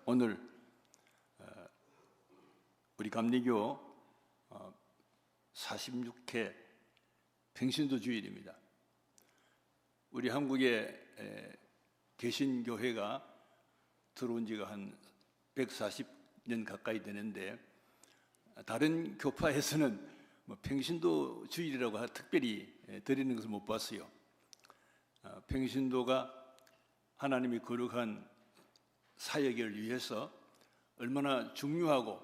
오늘 우리 감리교 46회 평신도 주일입니다. 우리 한국에 개신교회가 들어온 지가 한 140년 가까이 되는데, 다른 교파에서는 평신도 주일이라고 특별히 드리는 것을 못 봤어요. 평신도가 하나님이 거룩한 사역을 위해서 얼마나 중요하고,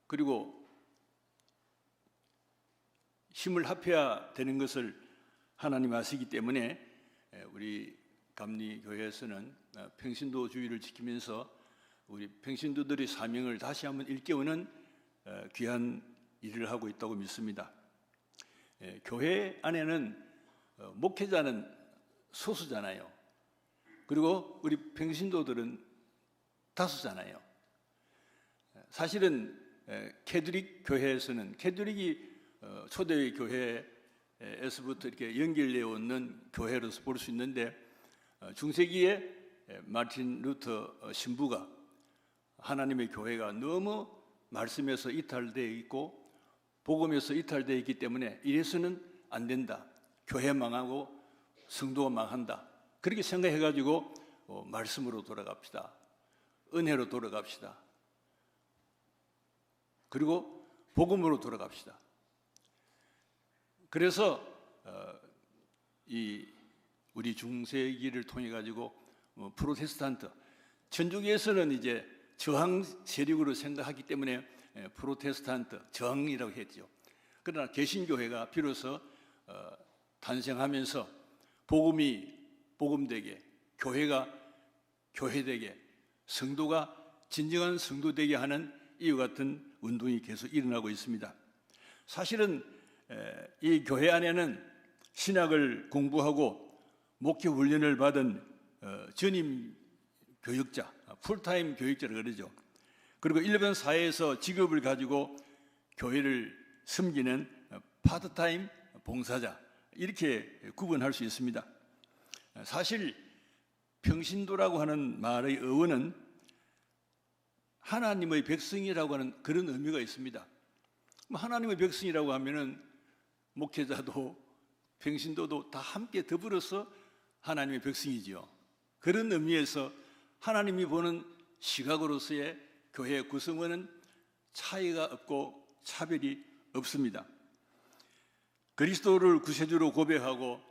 그리고 힘을 합해야 되는 것을 하나님 아시기 때문에 우리 감리교회에서는 평신도 주의를 지키면서 우리 평신도들의 사명을 다시 한번 일깨우는 귀한 일을 하고 있다고 믿습니다. 교회 안에는 목회자는 소수잖아요. 그리고 우리 평신도들은 다수잖아요. 사실은 캐톨릭 교회에서는, 캐톨릭이 초대의 교회에서부터 이렇게 연결되어 오는 교회로서 볼 수 있는데, 중세기에 마틴 루터 신부가 하나님의 교회가 너무 말씀에서 이탈되어 있고 복음에서 이탈되어 있기 때문에 이래서는 안 된다, 교회 망하고 성도가 망한다, 그렇게 생각해가지고 말씀으로 돌아갑시다, 은혜로 돌아갑시다, 그리고 복음으로 돌아갑시다. 그래서 우리 중세기를 통해 가지고 프로테스탄트, 천주교에서는 이제 저항 세력으로 생각하기 때문에 프로테스탄트 저항이라고 했죠. 그러나 개신교회가 비로소 탄생하면서 복음이 복음되게, 교회가 교회되게, 성도가 진정한 성도되게 하는 이와 같은 운동이 계속 일어나고 있습니다. 사실은 이 교회 안에는 신학을 공부하고 목회 훈련을 받은 전임 교육자, 풀타임 교육자라고 그러죠. 그리고 일반 사회에서 직업을 가지고 교회를 섬기는 파트타임 봉사자, 이렇게 구분할 수 있습니다. 사실 평신도라고 하는 말의 어원은 하나님의 백성이라고 하는 그런 의미가 있습니다. 하나님의 백성이라고 하면은 목회자도 평신도도 다 함께 더불어서 하나님의 백성이지요. 그런 의미에서 하나님이 보는 시각으로서의 교회 구성원은 차이가 없고 차별이 없습니다. 그리스도를 구세주로 고백하고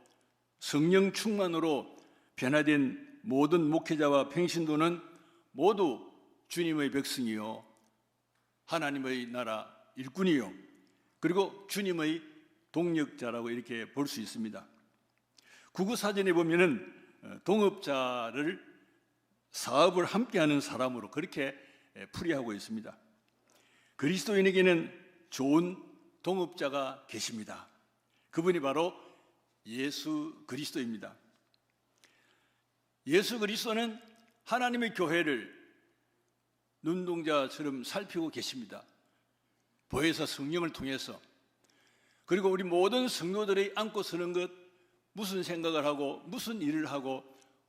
성령 충만으로 변화된 모든 목회자와 평신도는 모두 주님의 백성이요, 하나님의 나라 일꾼이요, 그리고 주님의 동력자라고 이렇게 볼 수 있습니다. 국어사전에 보면은 동업자를 사업을 함께하는 사람으로 그렇게 풀이하고 있습니다. 그리스도인에게는 좋은 동업자가 계십니다. 그분이 바로 예수 그리스도입니다. 예수 그리스도는 하나님의 교회를 눈동자처럼 살피고 계십니다. 보혜사 성령을 통해서. 그리고 우리 모든 성도들이 안고 서는 것, 무슨 생각을 하고 무슨 일을 하고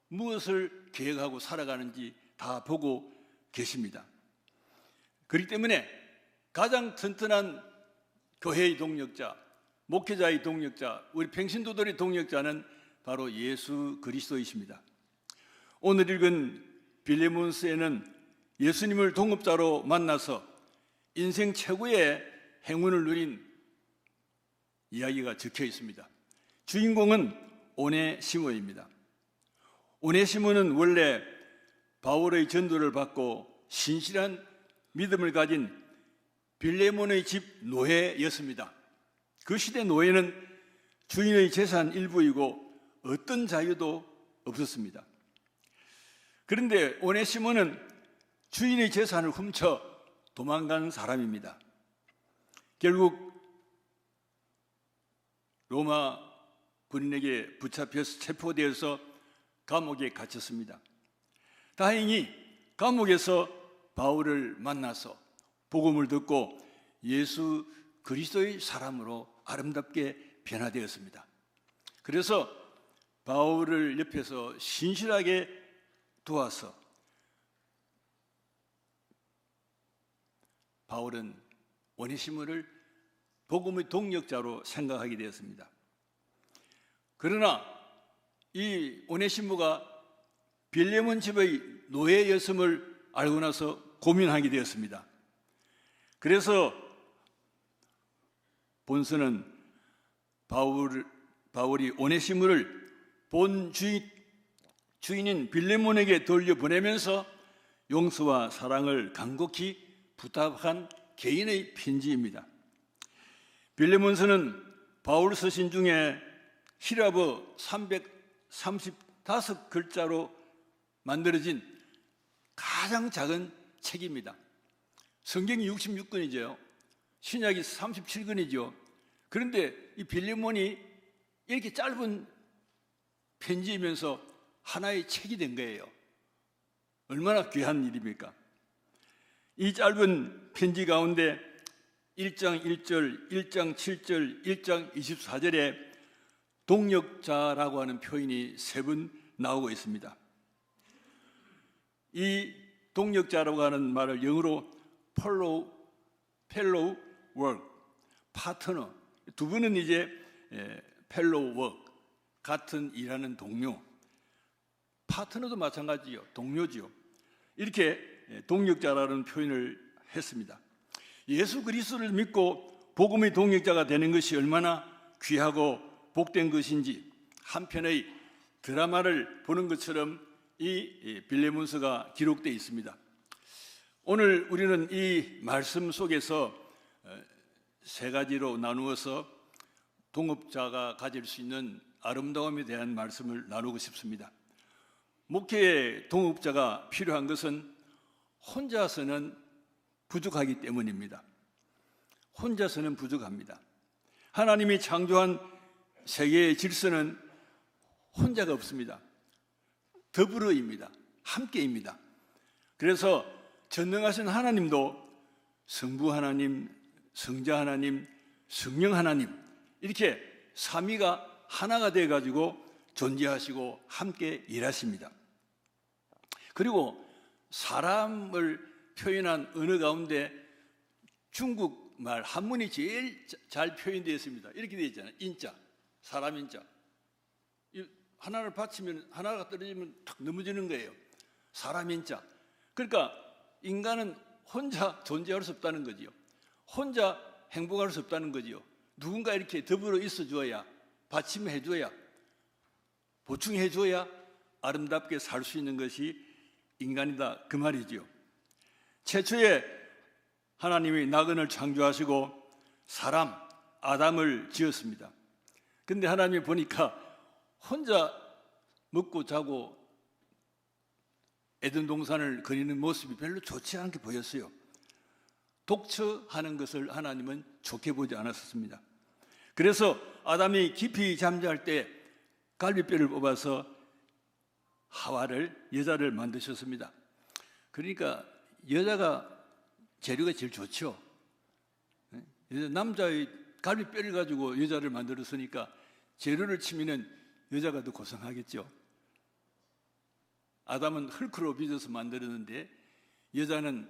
무엇을 계획하고 살아가는지 다 보고 계십니다. 그렇기 때문에 가장 튼튼한 교회의 동력자, 목회자의 동력자, 우리 평신도들의 동력자는 바로 예수 그리스도이십니다. 오늘 읽은 빌레몬스에는 예수님을 동업자로 만나서 인생 최고의 행운을 누린 이야기가 적혀 있습니다. 주인공은 오네시모입니다. 오네시모는 원래 바울의 전도를 받고 신실한 믿음을 가진 빌레몬의 집 노예였습니다. 그 시대 노예는 주인의 재산 일부이고 어떤 자유도 없었습니다. 그런데 오네시모는 주인의 재산을 훔쳐 도망간 사람입니다. 결국 로마 군인에게 붙잡혀서 체포되어서 감옥에 갇혔습니다. 다행히 감옥에서 바울을 만나서 복음을 듣고 예수 그리스도의 사람으로 아름답게 변화되었습니다. 그래서 바울을 옆에서 신실하게 도와서 바울은 오네시모를 복음의 동력자로 생각하게 되었습니다. 그러나 이 오네시모가 빌레몬 집의 노예였음을 알고 나서 고민하게 되었습니다. 그래서 본서는 바울이 오네시모를 본 주인인 빌레몬에게 돌려보내면서 용서와 사랑을 간곡히 부탁한 개인의 편지입니다. 빌레몬서는 바울 서신 중에 히라버 335글자로 만들어진 가장 작은 책입니다. 성경이 66권이죠. 신약이 37권이죠. 그런데 이 빌레몬이 이렇게 짧은 편지이면서 하나의 책이 된 거예요. 얼마나 귀한 일입니까? 이 짧은 편지 가운데 1장 1절, 1장 7절, 1장 24절에 동력자라고 하는 표현이 3번 나오고 있습니다. 이 동력자라고 하는 말을 영어로 fellow work, 파트너, 두 분은 이제 fellow work, 같은 일하는 동료, 파트너도 마찬가지요, 동료지요. 이렇게 동력자라는 표현을 했습니다. 예수 그리스도를 믿고 복음의 동력자가 되는 것이 얼마나 귀하고 복된 것인지 한편의 드라마를 보는 것처럼 이 빌레몬서가 기록되어 있습니다. 오늘 우리는 이 말씀 속에서 3가지로 나누어서 동업자가 가질 수 있는 아름다움에 대한 말씀을 나누고 싶습니다. 목회에 동업자가 필요한 것은 혼자서는 부족하기 때문입니다. 혼자서는 부족합니다. 하나님이 창조한 세계의 질서는 혼자가 없습니다. 더불어입니다. 함께입니다. 그래서 전능하신 하나님도 성부 하나님, 성자 하나님, 성령 하나님 이렇게 삼위가 하나가 되어가지고 존재하시고 함께 일하십니다. 그리고 사람을 표현한 언어 가운데 중국말 한문이 제일 잘 표현되어 있습니다. 이렇게 되어 있잖아요. 인자, 사람 인자. 하나를 받치면 하나가 떨어지면 탁 넘어지는 거예요. 사람 인자. 그러니까 인간은 혼자 존재할 수 없다는 거지요. 혼자 행복할 수 없다는 거지요. 누군가 이렇게 더불어 있어 줘야, 받침해 줘야, 보충해 줘야 아름답게 살 수 있는 것이 인간이다 그 말이지요. 최초에 하나님이 나그네를 창조하시고 사람 아담을 지었습니다. 근데 하나님이 보니까 혼자 먹고 자고 에덴 동산을 거니는 모습이 별로 좋지 않게 보였어요. 독처하는 것을 하나님은 좋게 보지 않았습니다. 그래서 아담이 깊이 잠잘 때 갈비뼈를 뽑아서 하와를, 여자를 만드셨습니다. 그러니까 여자가 재료가 제일 좋죠. 남자의 갈비뼈를 가지고 여자를 만들었으니까 재료를 치면은 여자가 더 고생하겠죠. 아담은 흙으로 빚어서 만들었는데 여자는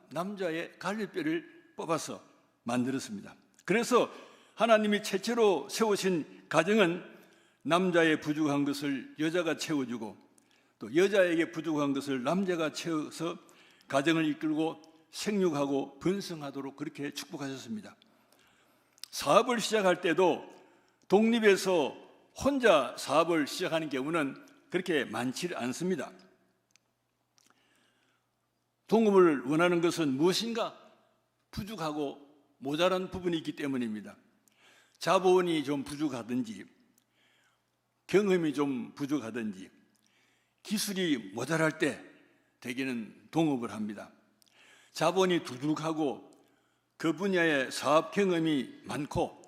남자의 갈비뼈를 뽑아서 만들었습니다. 그래서 하나님이 최초로 세우신 가정은 남자의 부족한 것을 여자가 채워주고 또 여자에게 부족한 것을 남자가 채워서 가정을 이끌고 생육하고 번성하도록 그렇게 축복하셨습니다. 사업을 시작할 때도 독립해서 혼자 사업을 시작하는 경우는 그렇게 많지 않습니다. 동업을 원하는 것은 무엇인가 부족하고 모자란 부분이 있기 때문입니다. 자본이 좀 부족하든지 경험이 좀 부족하든지 기술이 모자랄 때 대개는 동업을 합니다. 자본이 두둑하고 그 분야의 사업 경험이 많고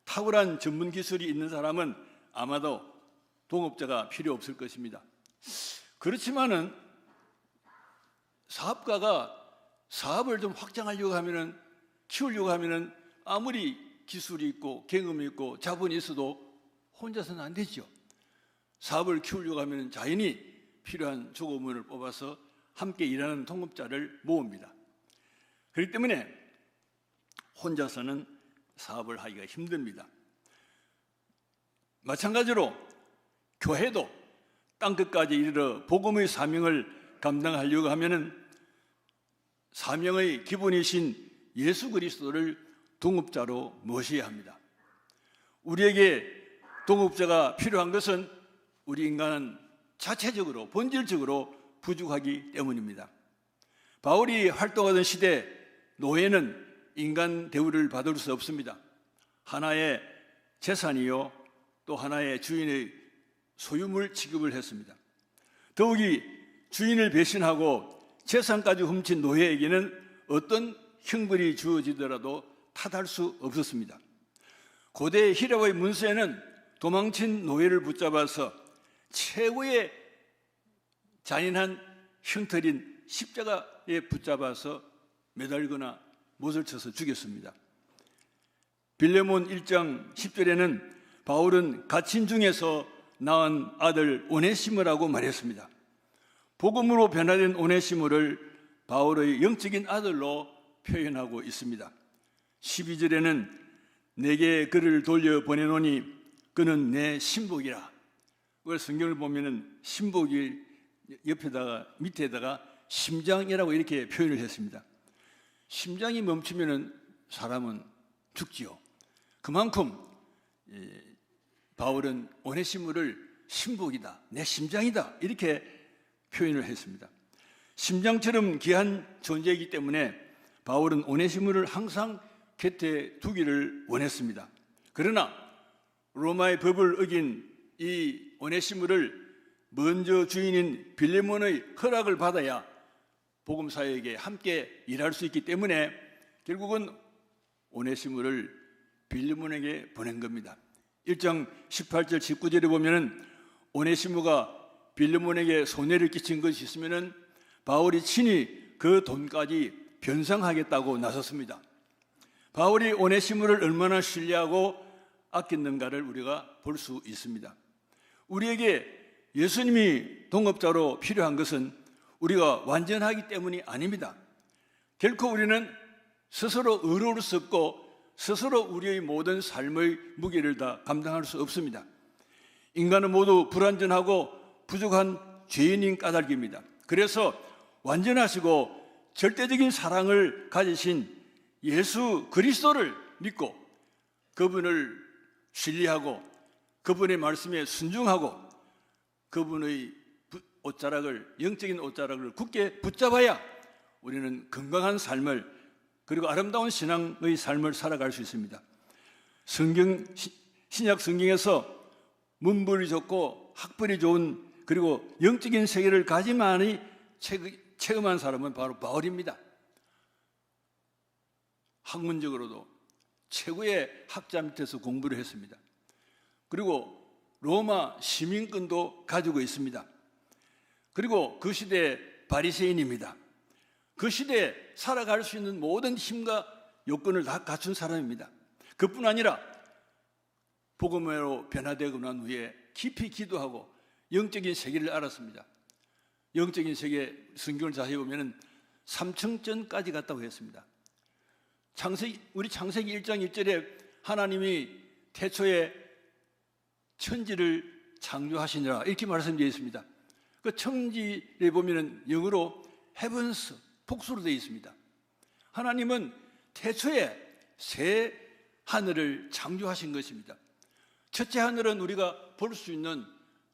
탁월한 전문 기술이 있는 사람은 아마도 동업자가 필요 없을 것입니다. 그렇지만은 사업가가 사업을 좀 확장하려고 하면은 키우려고 하면은 아무리 기술이 있고 경험이 있고 자본이 있어도 혼자서는 안 되죠. 사업을 키우려고 하면 자연히 필요한 조고문을 뽑아서 함께 일하는 동업자를 모읍니다. 그렇기 때문에 혼자서는 사업을 하기가 힘듭니다. 마찬가지로 교회도 땅끝까지 이르러 복음의 사명을 감당하려고 하면은 사명의 기본이신 예수 그리스도를 동업자로 모셔야 합니다. 우리에게 동업자가 필요한 것은 우리 인간은 자체적으로 본질적으로 부족하기 때문입니다. 바울이 활동하던 시대 노예는 인간 대우를 받을 수 없습니다. 하나의 재산이요 또 하나의 주인의 소유물 취급을 했습니다. 더욱이 주인을 배신하고 재산까지 훔친 노예에게는 어떤 형벌이 주어지더라도 탓할 수 없었습니다. 고대 히라의 문서에는 도망친 노예를 붙잡아서 최고의 잔인한 형틀인 십자가에 붙잡아서 매달거나 못을 쳐서 죽였습니다. 빌레몬 1장 10절에는 바울은 갇힌 중에서 낳은 아들 오네시모라고 말했습니다. 복음으로 변화된 오네시모를 바울의 영적인 아들로 표현하고 있습니다. 12절에는 내게 그를 돌려 보내노니 그는 내 신복이라. 그걸 성경을 보면은 신복이 옆에다가 밑에다가 심장이라고 이렇게 표현을 했습니다. 심장이 멈추면은 사람은 죽지요. 그만큼 바울은 오네시모를 신복이다, 내 심장이다 이렇게 표현을 했습니다. 심장처럼 귀한 존재이기 때문에 바울은 오네시모를 항상 곁에 두기를 원했습니다. 그러나 로마의 법을 어긴 이 오네시모를 먼저 주인인 빌레몬의 허락을 받아야 복음사역에 함께 일할 수 있기 때문에 결국은 오네시모를 빌레몬에게 보낸 겁니다. 1장 18절 19절에 보면은 오네시모가 빌레몬에게 손해를 끼친 것이 있으면은 바울이 친히 그 돈까지 변상하겠다고 나섰습니다. 바울이 오네시모를 얼마나 신뢰하고 아꼈는가를 우리가 볼 수 있습니다. 우리에게 예수님이 동업자로 필요한 것은 우리가 완전하기 때문이 아닙니다. 결코 우리는 스스로 의로울 수 없고 스스로 우리의 모든 삶의 무게를 다 감당할 수 없습니다. 인간은 모두 불완전하고 부족한 죄인인 까닭입니다. 그래서 완전하시고 절대적인 사랑을 가지신 예수 그리스도를 믿고 그분을 신뢰하고 그분의 말씀에 순종하고 그분의 옷자락을, 영적인 옷자락을 굳게 붙잡아야 우리는 건강한 삶을 그리고 아름다운 신앙의 삶을 살아갈 수 있습니다. 신약 성경에서 문벌이 좋고 학벌이 좋은 그리고 영적인 세계를 가지만이 체험한 사람은 바로 바울입니다. 학문적으로도 최고의 학자 밑에서 공부를 했습니다. 그리고 로마 시민권도 가지고 있습니다. 그리고 그 시대의 바리새인입니다. 그 시대에 살아갈 수 있는 모든 힘과 요건을 다 갖춘 사람입니다. 그뿐 아니라 복음으로 변화되고 난 후에 깊이 기도하고 영적인 세계를 알았습니다. 영적인 세계 성경을 자세히 보면 3층전까지 갔다고 했습니다. 우리 창세기 1장 1절에 하나님이 태초에 천지를 창조하시니라 이렇게 말씀되어 있습니다. 그 천지를 보면 영어로 heavens 복수로 되어 있습니다. 하나님은 태초에 새 하늘을 창조하신 것입니다. 첫째 하늘은 우리가 볼 수 있는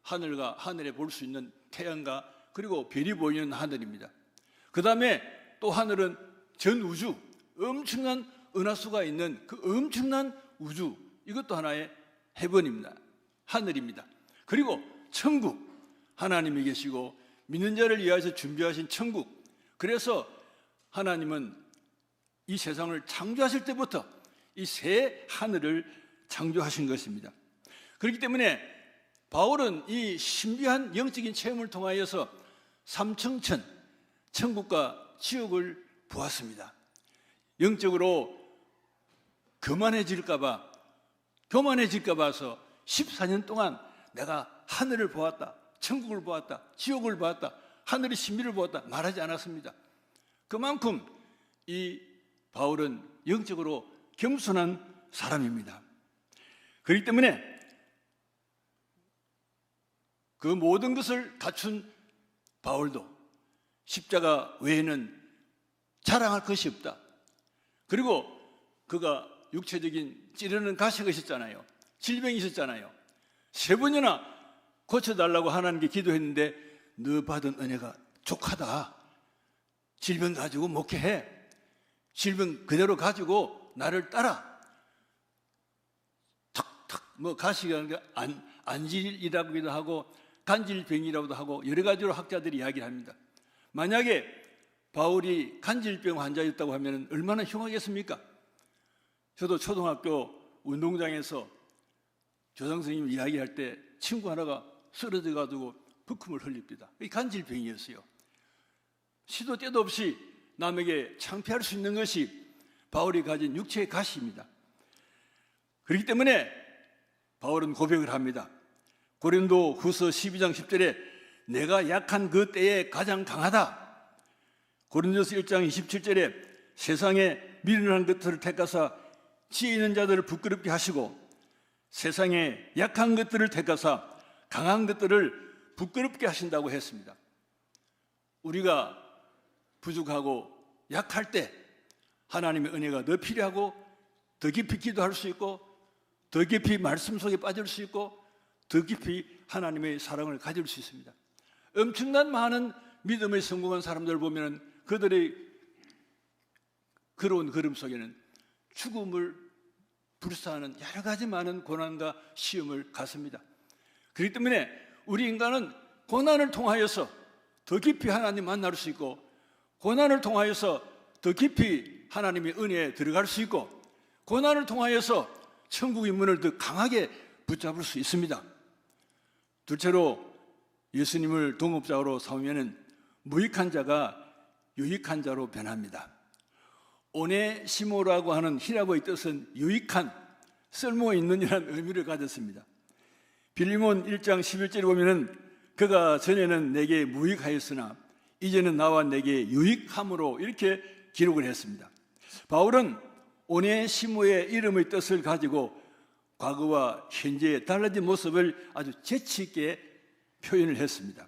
하늘과 하늘에 볼 수 있는 태양과 그리고 별이 보이는 하늘입니다. 그 다음에 또 하늘은 전 우주, 엄청난 은하수가 있는 그 엄청난 우주, 이것도 하나의 헤븐입니다. 하늘입니다. 그리고 천국, 하나님이 계시고 믿는 자를 위하여서 준비하신 천국. 그래서 하나님은 이 세상을 창조하실 때부터 이 새 하늘을 창조하신 것입니다. 그렇기 때문에 바울은 이 신비한 영적인 체험을 통하여서 삼층천, 천국과 지옥을 보았습니다. 영적으로 교만해질까 봐서 14년 동안 내가 하늘을 보았다, 천국을 보았다, 지옥을 보았다, 하늘의 신비를 보았다 말하지 않았습니다. 그만큼 이 바울은 영적으로 겸손한 사람입니다. 그렇기 때문에 그 모든 것을 갖춘 바울도 십자가 외에는 자랑할 것이 없다. 그리고 그가 육체적인 찌르는 가시가 있었잖아요. 질병이 있었잖아요. 3번이나 고쳐달라고 하나님께 기도했는데 너 받은 은혜가 족하다. 질병 가지고 목회해. 질병 그대로 가지고 나를 따라. 탁탁 가시가 안질이라고도 하고 간질병이라고도 하고 여러 가지로 학자들이 이야기를 합니다. 만약에 바울이 간질병 환자였다고 하면 얼마나 흉하겠습니까? 저도 초등학교 운동장에서 교장 선생님이 이야기할 때 친구 하나가 쓰러져 가지고 부큼을 흘립니다. 이 간질병이었어요. 시도 때도 없이 남에게 창피할 수 있는 것이 바울이 가진 육체의 가시입니다. 그렇기 때문에 바울은 고백을 합니다. 고린도 후서 12장 10절에 내가 약한 그 때에 가장 강하다. 고린도서 1장 27절에 세상에 미련한 것들을 택하사 지혜 있는 자들을 부끄럽게 하시고 세상에 약한 것들을 택하사 강한 것들을 부끄럽게 하신다고 했습니다. 우리가 부족하고 약할 때 하나님의 은혜가 더 필요하고 더 깊이 기도할 수 있고 더 깊이 말씀 속에 빠질 수 있고 더 깊이 하나님의 사랑을 가질 수 있습니다. 엄청난 많은 믿음의 성공한 사람들을 보면 그들의 걸어온 걸음 속에는 죽음을 불사하는 여러 가지 많은 고난과 시험을 갔습니다. 그렇기 때문에 우리 인간은 고난을 통하여서 더 깊이 하나님 만날 수 있고 고난을 통하여서 더 깊이 하나님의 은혜에 들어갈 수 있고 고난을 통하여서 천국의 문을 더 강하게 붙잡을 수 있습니다. 둘째로 예수님을 동업자로 삼으면 무익한 자가 유익한 자로 변합니다. 오네시모라고 하는 히라보의 뜻은 유익한, 쓸모있는 이라는 의미를 가졌습니다. 빌리몬 1장 11절에 보면 그가 전에는 내게 무익하였으나 이제는 나와 내게 유익함으로 이렇게 기록을 했습니다. 바울은 오네시모의 이름의 뜻을 가지고 과거와 현재의 달라진 모습을 아주 재치 있게 표현을 했습니다.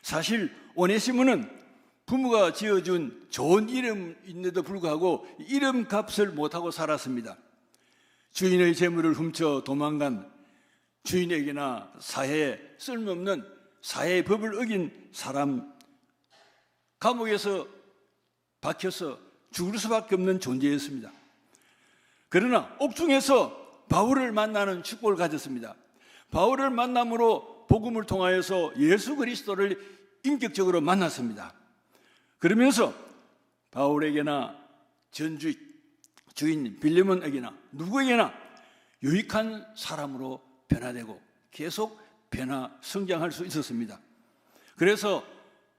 사실 오네시모는 부모가 지어준 좋은 이름인데도 불구하고 이름값을 못하고 살았습니다. 주인의 재물을 훔쳐 도망간 주인에게나 사회에 쓸모없는 사회의 법을 어긴 사람, 감옥에서 박혀서 죽을 수밖에 없는 존재였습니다. 그러나 옥중에서 바울을 만나는 축복을 가졌습니다. 바울을 만남으로 복음을 통하여서 예수 그리스도를 인격적으로 만났습니다. 그러면서 바울에게나 주인 빌레몬에게나 누구에게나 유익한 사람으로 변화되고 계속 성장할 수 있었습니다. 그래서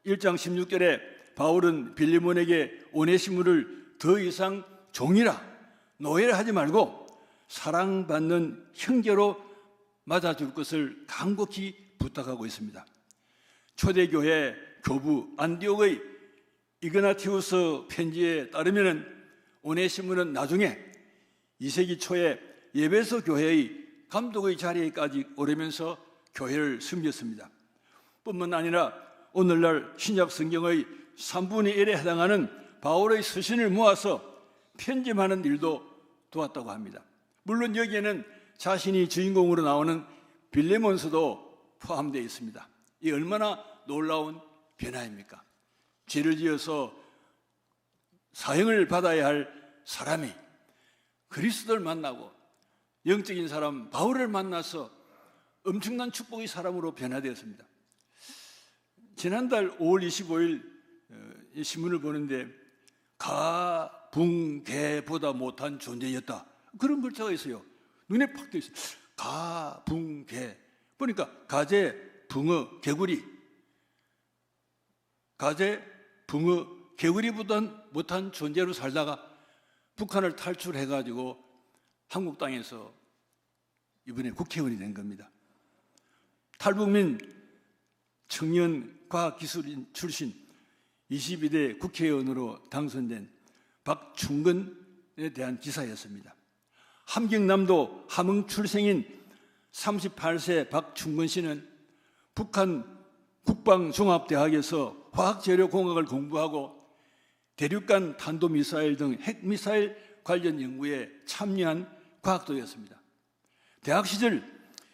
1장 16절에 바울은 빌레몬에게 오네시모를 더 이상 종이라 노예를 하지 말고 사랑받는 형제로 맞아줄 것을 간곡히 부탁하고 있습니다. 초대교회 교부 안디옥의 이그나티우스 편지에 따르면 오네시모는 나중에 2세기 초에 예배소 교회의 감독의 자리에까지 오르면서 교회를 섬겼습니다. 뿐만 아니라 오늘날 신약 성경의 3분의 1에 해당하는 바울의 서신을 모아서 편집하는 일도 도왔다고 합니다. 물론 여기에는 자신이 주인공으로 나오는 빌레몬서도 포함되어 있습니다. 이 얼마나 놀라운 변화입니까? 죄를 지어서 사형을 받아야 할 사람이 그리스도를 만나고 영적인 사람 바울을 만나서 엄청난 축복의 사람으로 변화되었습니다. 지난달 5월 25일 신문을 보는데 가붕개보다 못한 존재였다. 그런 글자가 있어요. 눈에 팍 떠있어요. 가붕개. 보니까 가재, 붕어, 개구리. 가재, 붕어, 개구리보다 못한 존재로 살다가 북한을 탈출해가지고 한국 땅에서 이번에 국회의원이 된 겁니다. 탈북민 청년 과학기술인 출신 22대 국회의원으로 당선된 박충근에 대한 기사였습니다. 함경남도 함흥 출생인 38세 박충근 씨는 북한 국방종합대학에서 화학재료공학을 공부하고 대륙간 탄도미사일 등 핵미사일 관련 연구에 참여한 과학도였습니다. 대학 시절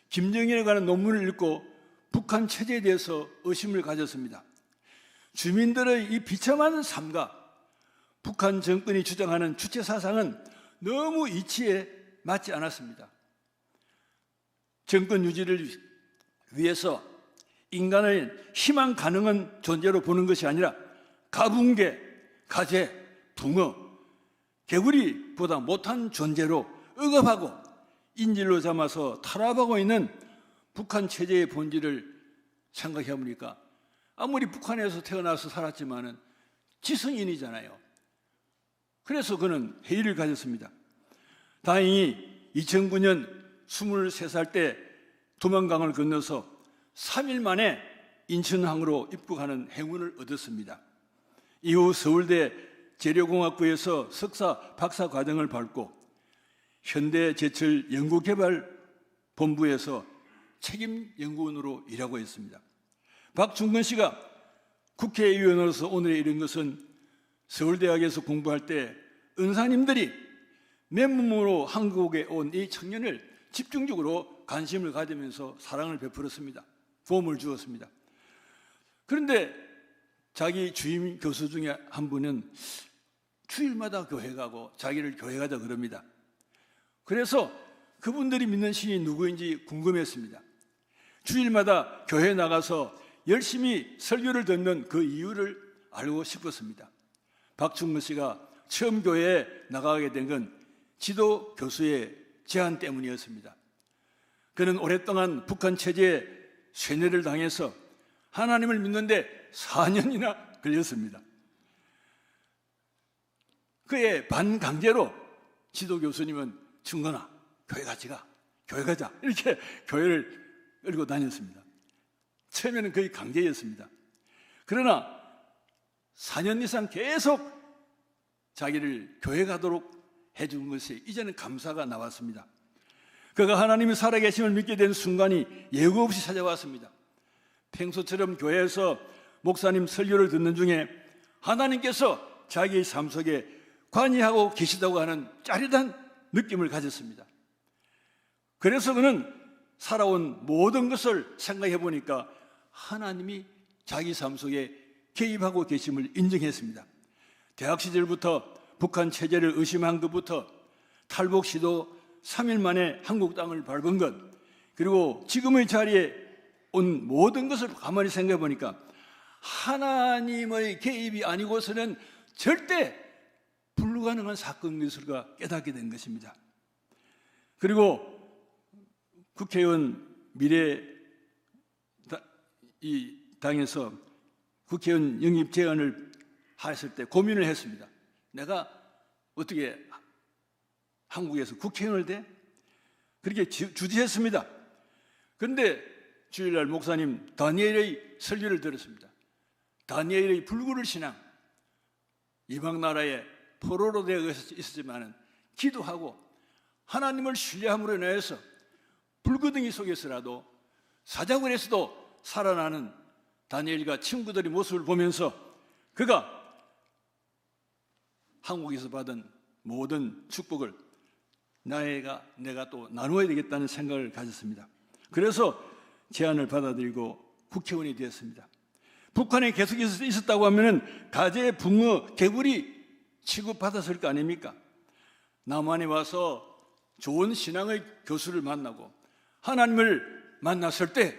김정일에 관한 논문을 읽고 북한 체제에 대해서 의심을 가졌습니다. 주민들의 이 비참한 삶과 북한 정권이 주장하는 주체 사상은 너무 이치에 맞지 않았습니다. 정권 유지를 위해서 인간을 희망 가능한 존재로 보는 것이 아니라 가붕개, 가재, 붕어, 개구리보다 못한 존재로 억압하고 인질로 삼아서 탄압하고 있는 북한 체제의 본질을 생각해 보니까 아무리 북한에서 태어나서 살았지만은 지성인이잖아요. 그래서 그는 회의를 가졌습니다. 다행히 2009년 23살 때 두만강을 건너서 3일 만에 인천항으로 입국하는 행운을 얻었습니다. 이후 서울대 재료공학부에서 석사, 박사 과정을 밟고 현대제철 연구개발본부에서 책임연구원으로 일하고 있습니다. 박충근 씨가 국회의원으로서 오늘에 이른 것은 서울대학에서 공부할 때 은사님들이 맨몸으로 한국에 온 이 청년을 집중적으로 관심을 가지면서 사랑을 베풀었습니다. 도움을 주었습니다. 그런데 자기 주임 교수 중에 한 분은 주일마다 교회 가고 자기를 교회 가자 그럽니다. 그래서 그분들이 믿는 신이 누구인지 궁금했습니다. 주일마다 교회 나가서 열심히 설교를 듣는 그 이유를 알고 싶었습니다. 박충근 씨가 처음 교회에 나가게 된 건 지도 교수의 제안 때문이었습니다. 그는 오랫동안 북한 체제에 쇠뇌를 당해서 하나님을 믿는데 4년이나 걸렸습니다. 그의 반강제로 지도 교수님은 충건아, 교회 같이 가, 교회 가자 이렇게 교회를 끌고 다녔습니다. 처음에는 거의 강제였습니다. 그러나 4년 이상 계속 자기를 교회 가도록 해준 것이 이제는 감사가 나왔습니다. 그가 하나님이 살아계심을 믿게 된 순간이 예고 없이 찾아왔습니다. 평소처럼 교회에서 목사님 설교를 듣는 중에 하나님께서 자기의 삶 속에 관여하고 계시다고 하는 짜릿한 느낌을 가졌습니다. 그래서 그는 살아온 모든 것을 생각해 보니까 하나님이 자기 삶 속에 개입하고 계심을 인정했습니다. 대학 시절부터 북한 체제를 의심한 것부터 탈북 시도 3일 만에 한국 땅을 밟은 것, 그리고 지금의 자리에 온 모든 것을 가만히 생각해 보니까 하나님의 개입이 아니고서는 절대 불가능한 사건인 것을 깨닫게 된 것입니다. 그리고 국회의원 미래 이 당에서 국회의원 영입 제안을 했을 때 고민을 했습니다. 내가 어떻게 한국에서 국회의원을 돼? 그렇게 주저했습니다. 그런데 주일날 목사님 다니엘의 설교를 들었습니다. 다니엘의 불굴을 신앙, 이방 나라에 포로로 되어 있었지만 기도하고 하나님을 신뢰함으로 인해서 불구덩이 속에서라도 사자굴에서도 살아나는 다니엘과 친구들의 모습을 보면서 그가 한국에서 받은 모든 축복을 내가 또 나누어야 되겠다는 생각을 가졌습니다. 그래서 제안을 받아들이고 국회의원이 되었습니다. 북한에 계속 있었다고 하면 가재, 붕어, 개구리 취급받았을 거 아닙니까? 남한에 와서 좋은 신앙의 교수를 만나고 하나님을 만났을 때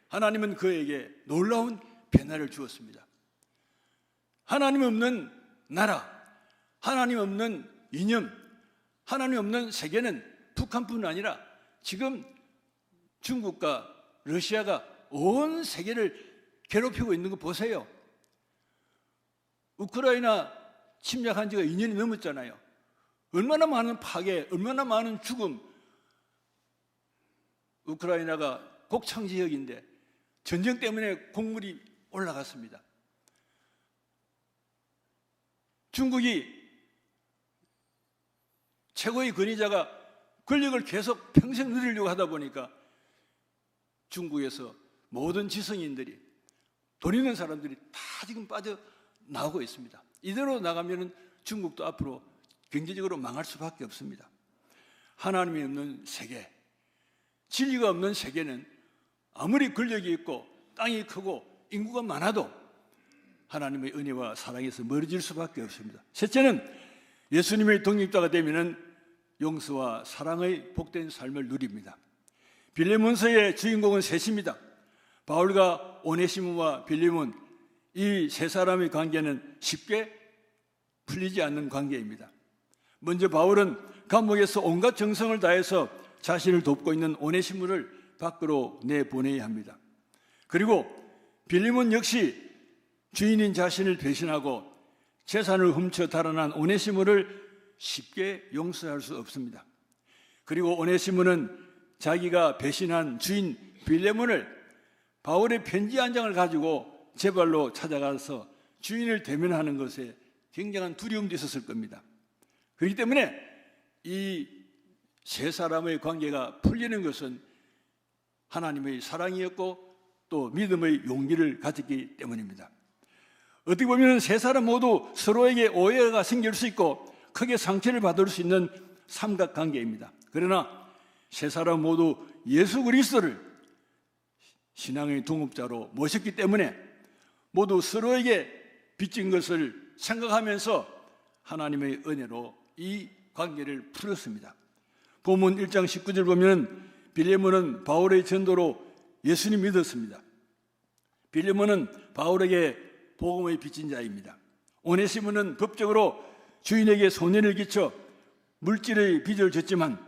하나님은 그에게 놀라운 변화를 주었습니다. 하나님 없는 나라, 하나님 없는 이념, 하나님 없는 세계는 북한뿐 아니라 지금 중국과 러시아가 온 세계를 괴롭히고 있는 거 보세요. 우크라이나 침략한 지가 2년이 넘었잖아요. 얼마나 많은 파괴, 얼마나 많은 죽음. 우크라이나가 곡창 지역인데 전쟁 때문에 곡물이 올라갔습니다. 중국이 최고의 권위자가 권력을 계속 평생 누리려고 하다 보니까 중국에서 모든 지성인들이, 돈 있는 사람들이 다 지금 빠져나오고 있습니다. 이대로 나가면 중국도 앞으로 경제적으로 망할 수밖에 없습니다. 하나님이 없는 세계, 진리가 없는 세계는 아무리 권력이 있고 땅이 크고 인구가 많아도 하나님의 은혜와 사랑에서 멀어질 수밖에 없습니다. 셋째는 예수님의 독립자가 되면 용서와 사랑의 복된 삶을 누립니다. 빌레몬서의 주인공은 셋입니다. 바울과 오네시모와 빌레몬, 이 세 사람의 관계는 쉽게 풀리지 않는 관계입니다. 먼저 바울은 감옥에서 온갖 정성을 다해서 자신을 돕고 있는 오네시모를 밖으로 내보내야 합니다. 그리고 빌레몬 역시 주인인 자신을 배신하고 재산을 훔쳐 달아난 오네시모를 쉽게 용서할 수 없습니다. 그리고 오네시모는 자기가 배신한 주인 빌레몬을 바울의 편지 한 장을 가지고 제 발로 찾아가서 주인을 대면하는 것에 굉장한 두려움도 있었을 겁니다. 그렇기 때문에 이 세 사람의 관계가 풀리는 것은 하나님의 사랑이었고 또 믿음의 용기를 가졌기 때문입니다. 어떻게 보면 세 사람 모두 서로에게 오해가 생길 수 있고 크게 상처를 받을 수 있는 삼각관계입니다. 그러나 세 사람 모두 예수 그리스도를 신앙의 동업자로 모셨기 때문에 모두 서로에게 빚진 것을 생각하면서 하나님의 은혜로 이 관계를 풀었습니다. 본문 1장 19절 보면 빌레몬은 바울의 전도로 예수님 믿었습니다. 빌레몬은 바울에게 복음의 빚진 자입니다. 오네시모는 법적으로 주인에게 손해를 끼쳐 물질의 빚을 졌지만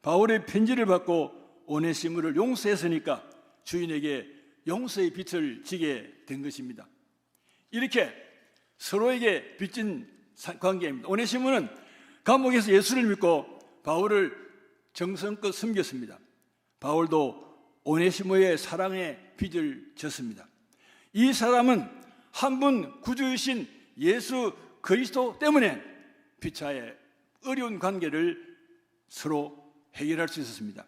바울의 편지를 받고 오네시모를 용서했으니까 주인에게 용서의 빚을 지게 된 것입니다. 이렇게 서로에게 빚진 관계입니다. 오네시모는 감옥에서 예수를 믿고 바울을 정성껏 섬겼습니다. 바울도 오네시모의 사랑에 빚을 졌습니다. 이 사람은 한 분 구주이신 예수 그리스도 때문에 피차의 어려운 관계를 서로 해결할 수 있었습니다.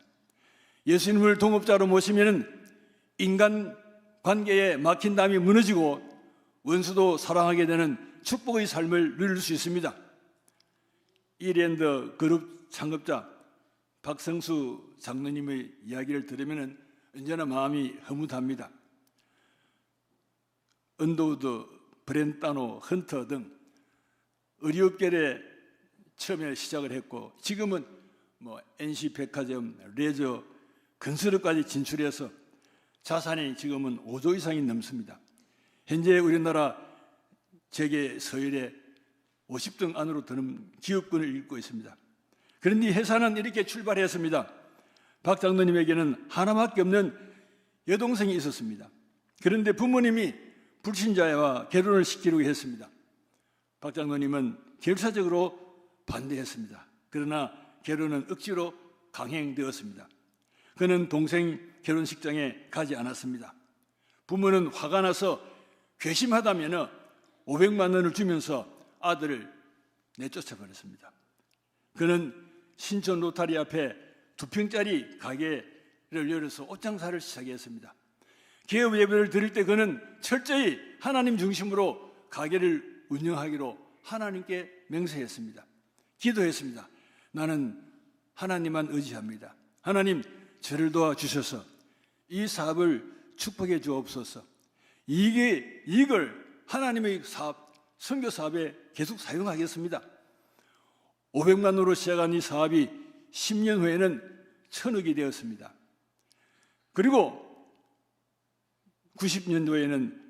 예수님을 동업자로 모시면 인간 관계에 막힌 담이 무너지고 원수도 사랑하게 되는 축복의 삶을 누릴 수 있습니다. 이랜드 그룹 창업자 박성수 장로님의 이야기를 들으면 언제나 마음이 흐뭇합니다. 언더우드, 브렌타노, 헌터 등 의류업계에 처음에 시작을 했고 지금은 NC백화점, 레저, 건설업까지 진출해서 자산이 지금은 5조 이상이 넘습니다. 현재 우리나라 재계 서열에 50등 안으로 드는 기업군을 이끌고 있습니다. 그런데 이 회사는 이렇게 출발했습니다. 박 장로님에게는 하나밖에 없는 여동생이 있었습니다. 그런데 부모님이 불신자와 결혼을 시키려고 했습니다. 박 장로님은 결사적으로 반대했습니다. 그러나 결혼은 억지로 강행되었습니다. 그는 동생 결혼식장에 가지 않았습니다. 부모는 화가 나서 괘씸하다면 500만 원을 주면서 아들을 내쫓아버렸습니다. 그는 신촌 로타리 앞에 2평짜리 가게를 열어서 옷장사를 시작했습니다. 개업 예배를 드릴 때 그는 철저히 하나님 중심으로 가게를 운영하기로 하나님께 맹세했습니다. 기도했습니다. 나는 하나님만 의지합니다. 하나님 저를 도와주셔서 이 사업을 축복해 주옵소서. 이걸 하나님의 사업, 선교 사업에 계속 사용하겠습니다. 500만 원으로 시작한 이 사업이 10년 후에는 1000억이 되었습니다. 그리고 90년도에는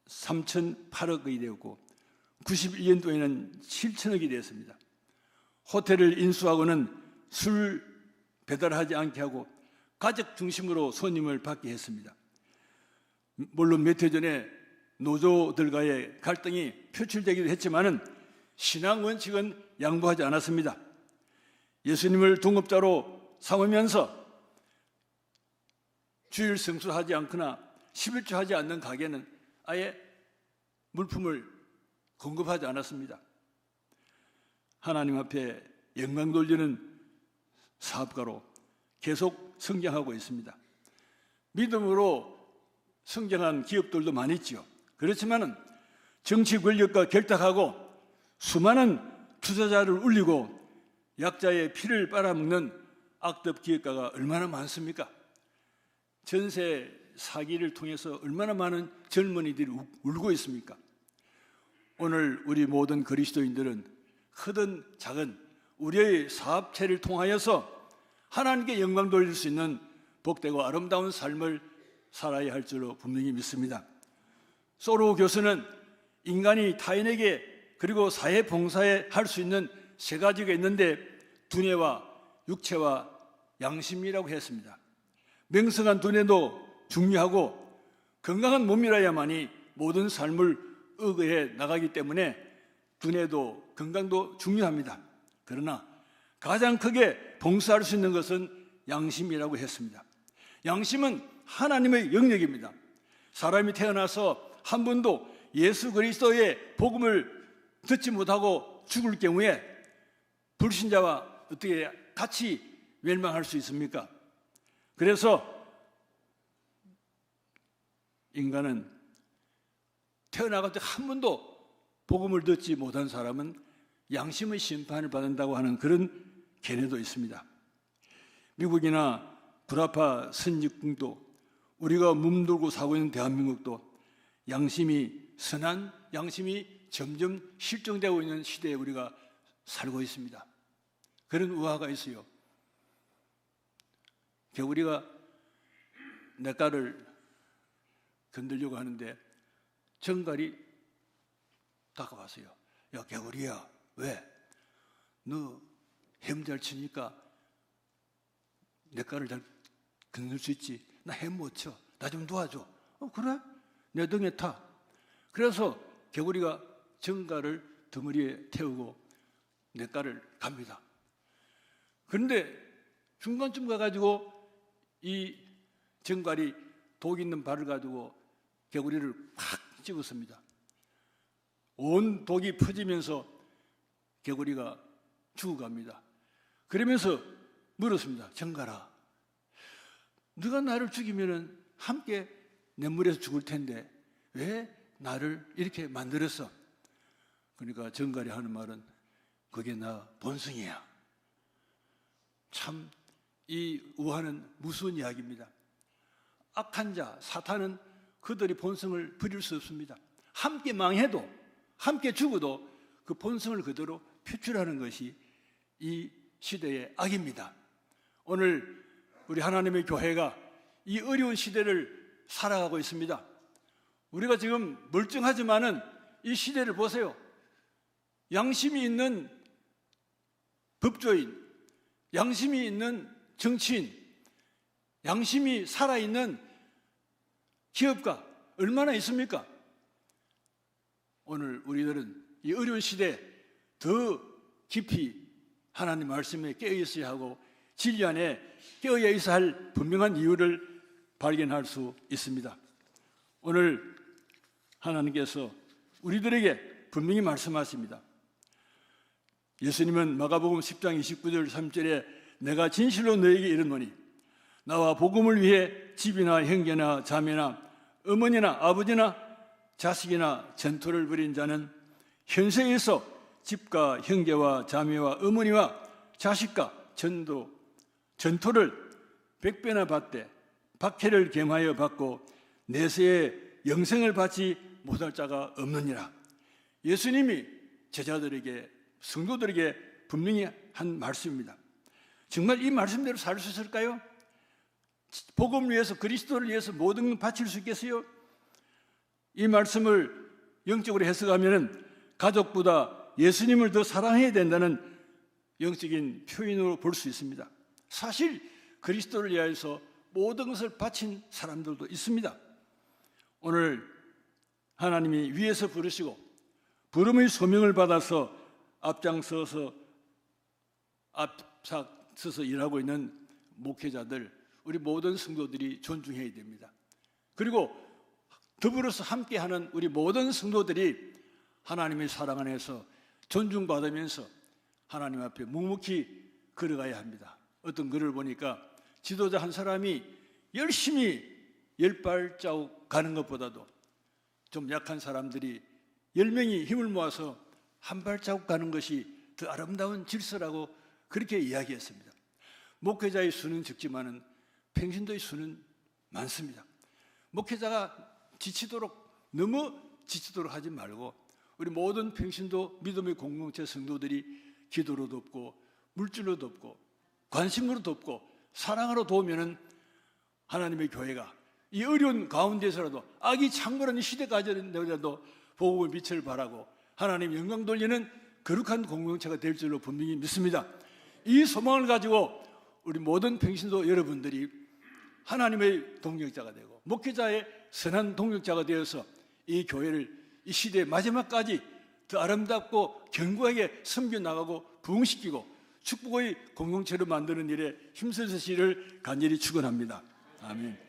3008억이 되었고 91년도에는 7000억이 되었습니다. 호텔을 인수하고는 술 배달하지 않게 하고 가족 중심으로 손님을 받게 했습니다. 물론 몇 해 전에 노조들과의 갈등이 표출되기도 했지만은 신앙 원칙은 양보하지 않았습니다. 예수님을 동업자로 삼으면서 주일 성수하지 않거나 11조 하지 않는 가게는 아예 물품을 공급하지 않았습니다. 하나님 앞에 영광 돌리는 사업가로 계속 성장하고 있습니다. 믿음으로 성장한 기업들도 많이 있죠. 그렇지만 정치 권력과 결탁하고 수많은 투자자를 울리고 약자의 피를 빨아먹는 악덕 기업가가 얼마나 많습니까? 전세 사기를 통해서 얼마나 많은 젊은이들이 울고 있습니까? 오늘 우리 모든 그리스도인들은 크든 작은 우리의 사업체를 통하여서 하나님께 영광 돌릴 수 있는 복되고 아름다운 삶을 살아야 할 줄로 분명히 믿습니다. 소로 교수는 인간이 타인에게 그리고 사회 봉사에 할 수 있는 세 가지가 있는데 두뇌와 육체와 양심이라고 했습니다. 명성한 두뇌도 중요하고 건강한 몸이라야만이 모든 삶을 의거해 나가기 때문에 두뇌도 건강도 중요합니다. 그러나 가장 크게 봉사할 수 있는 것은 양심이라고 했습니다. 양심은 하나님의 영역입니다. 사람이 태어나서 한 번도 예수 그리스도의 복음을 듣지 못하고 죽을 경우에 불신자와 어떻게 같이 멸망할 수 있습니까? 그래서 인간은 태어나갈 때 한 번도 복음을 듣지 못한 사람은 양심의 심판을 받는다고 하는 그런 견해도 있습니다. 미국이나 불아파 선진국도 우리가 몸돌고 사고 있는 대한민국도 선한 양심이 점점 실종되고 있는 시대에 우리가 살고 있습니다. 그런 우화가 있어요. 개구리가 냇가를 건들려고 하는데 정갈이 다가왔어요. 야, 개구리야, 왜? 너 햄 잘 치니까 냇가를 잘 건들 수 있지. 나 햄 못 쳐. 나 좀 도와줘. 그래? 내 등에 타. 그래서 개구리가 정갈을 덩어리에 태우고 냇가를 갑니다. 그런데 중간쯤 가가지고 이 정갈이 독 있는 발을 가지고 개구리를 팍 찍었습니다. 온 독이 퍼지면서 개구리가 죽어갑니다. 그러면서 물었습니다. 정갈아, 네가 나를 죽이면 함께 냇물에서 죽을 텐데 왜 나를 이렇게 만들었어? 그러니까 정갈이 하는 말은 그게 나 본성이야. 참 이 우화는 무서운 이야기입니다. 악한 자, 사탄은 그들의 본성을 버릴 수 없습니다. 함께 망해도, 함께 죽어도 그 본성을 그대로 표출하는 것이 이 시대의 악입니다. 오늘 우리 하나님의 교회가 이 어려운 시대를 살아가고 있습니다. 우리가 지금 멀쩡하지만은 이 시대를 보세요. 양심이 있는 법조인, 양심이 있는 정치인, 양심이 살아있는 기업가 얼마나 있습니까? 오늘 우리들은 이 어려운 시대에 더 깊이 하나님 말씀에 깨어 있어야 하고 진리 안에 깨어야 있어야 할 분명한 이유를 발견할 수 있습니다. 오늘 하나님께서 우리들에게 분명히 말씀하십니다. 예수님은 마가복음 10장 29절 3절에 내가 진실로 너에게 이르노니 나와 복음을 위해 집이나 형제나 자매나 어머니나 아버지나 자식이나 전토를 벌인 자는 현세에서 집과 형제와 자매와 어머니와 자식과 전토를 100배나 받되 박해를 겸하여 받고 내세에 영생을 받지 못할 자가 없느니라. 예수님이 제자들에게, 성도들에게 분명히 한 말씀입니다. 정말 이 말씀대로 살 수 있을까요? 복음을 위해서, 그리스도를 위해서 모든 걸 바칠 수 있겠어요? 이 말씀을 영적으로 해석하면 가족보다 예수님을 더 사랑해야 된다는 영적인 표현으로 볼 수 있습니다. 사실 그리스도를 위하여서 모든 것을 바친 사람들도 있습니다. 오늘 하나님이 위에서 부르시고 부름의 소명을 받아서 앞장서서 일하고 있는 목회자들, 우리 모든 성도들이 존중해야 됩니다. 그리고 더불어서 함께하는 우리 모든 성도들이 하나님의 사랑 안에서 존중받으면서 하나님 앞에 묵묵히 걸어가야 합니다. 어떤 글을 보니까 지도자 한 사람이 열심히 10발자국 가는 것보다도 좀 약한 사람들이 10명이 힘을 모아서 한 발자국 가는 것이 더 아름다운 질서라고 그렇게 이야기했습니다. 목회자의 수는 적지만은 평신도의 수는 많습니다. 목회자가 너무 지치도록 하지 말고 우리 모든 평신도 믿음의 공동체 성도들이 기도로 돕고 물질로 돕고 관심으로 돕고 사랑으로 도우면은 하나님의 교회가 이 어려운 가운데서라도 악이 창궐한 이 시대까지라도 복음의 빛을 발하고 하나님 영광 돌리는 거룩한 공동체가 될 줄로 분명히 믿습니다. 이 소망을 가지고 우리 모든 평신도 여러분들이 하나님의 동력자가 되고 목회자의 선한 동력자가 되어서 이 교회를 이 시대의 마지막까지 더 아름답고 견고하게 섬겨나가고 부흥시키고 축복의 공동체로 만드는 일에 힘쓰시기를 간절히 축원합니다. 아멘.